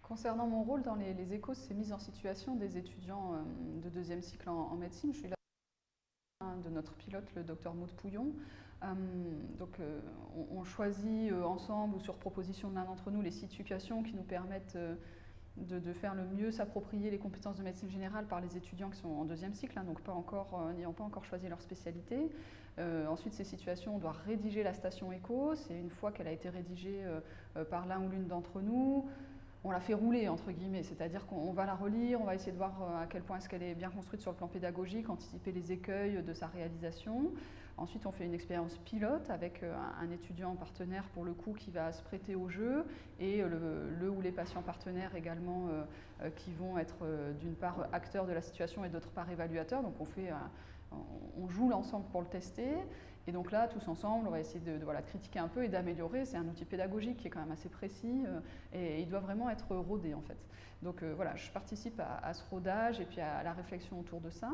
Concernant mon rôle dans les échos, c'est mise en situation des étudiants de deuxième cycle en médecine. Je suis là de notre pilote, le docteur Maud Pouillon. On choisit ensemble ou sur proposition de l'un d'entre nous les situations qui nous permettent de faire le mieux s'approprier les compétences de médecine générale par les étudiants qui sont en deuxième cycle, donc n'ayant pas encore choisi leur spécialité. Ensuite, ces situations, on doit rédiger la station écho. C'est une fois qu'elle a été rédigée par l'un ou l'une d'entre nous, on la fait rouler, entre guillemets, c'est-à-dire qu'on va la relire, on va essayer de voir à quel point est-ce qu'elle est bien construite sur le plan pédagogique, anticiper les écueils de sa réalisation. Ensuite, on fait une expérience pilote avec un étudiant partenaire, pour le coup, qui va se prêter au jeu, et le ou les patients partenaires également qui vont être d'une part acteurs de la situation et d'autre part évaluateurs. Donc on joue l'ensemble pour le tester. Et donc là, tous ensemble, on va essayer de critiquer un peu et d'améliorer. C'est un outil pédagogique qui est quand même assez précis et il doit vraiment être rodé en fait. Donc je participe à ce rodage et puis à la réflexion autour de ça.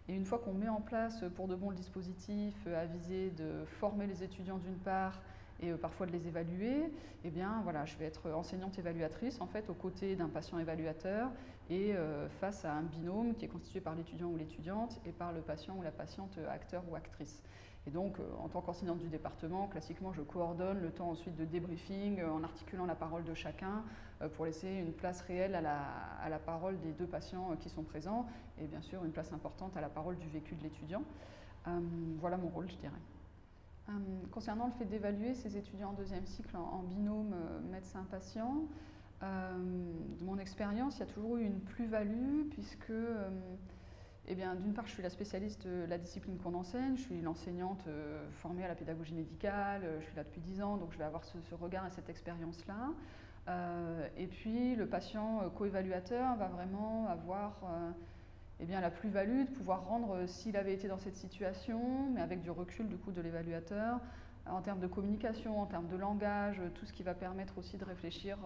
Et une fois qu'on met en place pour de bon le dispositif à viser de former les étudiants d'une part et parfois de les évaluer, eh bien je vais être enseignante évaluatrice en fait aux côtés d'un patient évaluateur et face à un binôme qui est constitué par l'étudiant ou l'étudiante et par le patient ou la patiente acteur ou actrice. Et donc, en tant qu'enseignante du département, classiquement, je coordonne le temps ensuite de débriefing en articulant la parole de chacun pour laisser une place réelle à la parole des deux patients qui sont présents et bien sûr une place importante à la parole du vécu de l'étudiant. Voilà mon rôle, je dirais. Concernant le fait d'évaluer ces étudiants en deuxième cycle en binôme médecin-patient, de mon expérience, il y a toujours eu une plus-value puisque d'une part, je suis la spécialiste de la discipline qu'on enseigne, je suis l'enseignante formée à la pédagogie médicale, je suis là depuis 10 ans, donc je vais avoir ce regard et cette expérience-là. Et puis, le patient co-évaluateur va vraiment avoir la plus-value de pouvoir rendre, s'il avait été dans cette situation, mais avec du recul du coup de l'évaluateur, en termes de communication, en termes de langage, tout ce qui va permettre aussi de réfléchir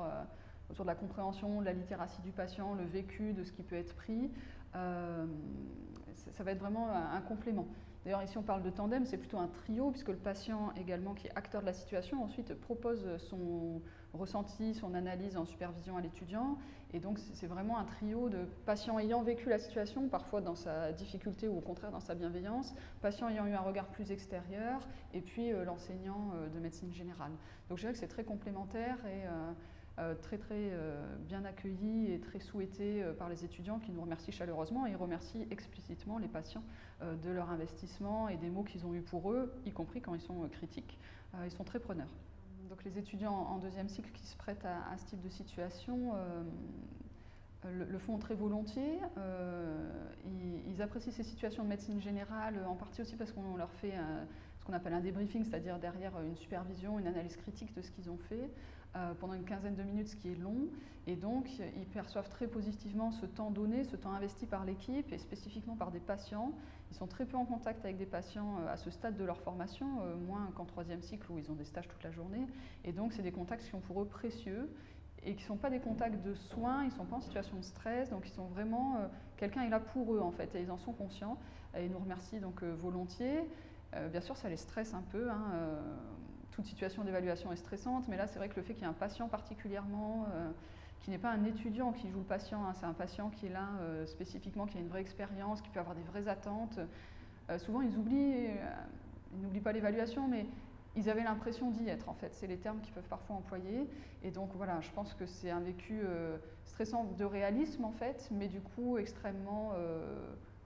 autour de la compréhension, de la littératie du patient, le vécu de ce qui peut être pris. Ça va être vraiment un complément. D'ailleurs, ici on parle de tandem, c'est plutôt un trio, puisque le patient également, qui est acteur de la situation, ensuite propose son ressenti, son analyse en supervision à l'étudiant. Et donc c'est vraiment un trio de patients ayant vécu la situation, parfois dans sa difficulté ou au contraire dans sa bienveillance, patients ayant eu un regard plus extérieur, et puis l'enseignant de médecine générale. Donc je dirais que c'est très complémentaire et très bien accueilli et très souhaité par les étudiants qui nous remercient chaleureusement et remercient explicitement les patients de leur investissement et des mots qu'ils ont eus pour eux, y compris quand ils sont critiques. Ils sont très preneurs. Donc les étudiants en deuxième cycle qui se prêtent à ce type de situation le font très volontiers. Ils apprécient ces situations de médecine générale en partie aussi parce qu'on leur fait ce qu'on appelle un débriefing, c'est-à-dire derrière une supervision, une analyse critique de ce qu'ils ont fait pendant une quinzaine de minutes, ce qui est long. Et donc, ils perçoivent très positivement ce temps donné, ce temps investi par l'équipe et spécifiquement par des patients. Ils sont très peu en contact avec des patients à ce stade de leur formation, moins qu'en troisième cycle où ils ont des stages toute la journée. Et donc, c'est des contacts qui sont pour eux précieux et qui ne sont pas des contacts de soins, ils ne sont pas en situation de stress, donc ils sont vraiment, quelqu'un est là pour eux en fait, et ils en sont conscients, et ils nous remercient donc volontiers. Bien sûr, ça les stresse un peu, toute situation d'évaluation est stressante, mais là c'est vrai que le fait qu'il y ait un patient particulièrement, qui n'est pas un étudiant qui joue le patient, c'est un patient qui est là spécifiquement, qui a une vraie expérience, qui peut avoir des vraies attentes. Souvent ils n'oublient pas l'évaluation, mais ils avaient l'impression d'y être en fait, c'est les termes qu'ils peuvent parfois employer. Et donc voilà, je pense que c'est un vécu stressant de réalisme en fait, mais du coup extrêmement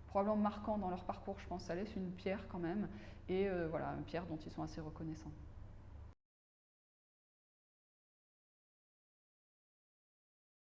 probablement marquant dans leur parcours, je pense. Ça laisse une pierre quand même, et une pierre dont ils sont assez reconnaissants.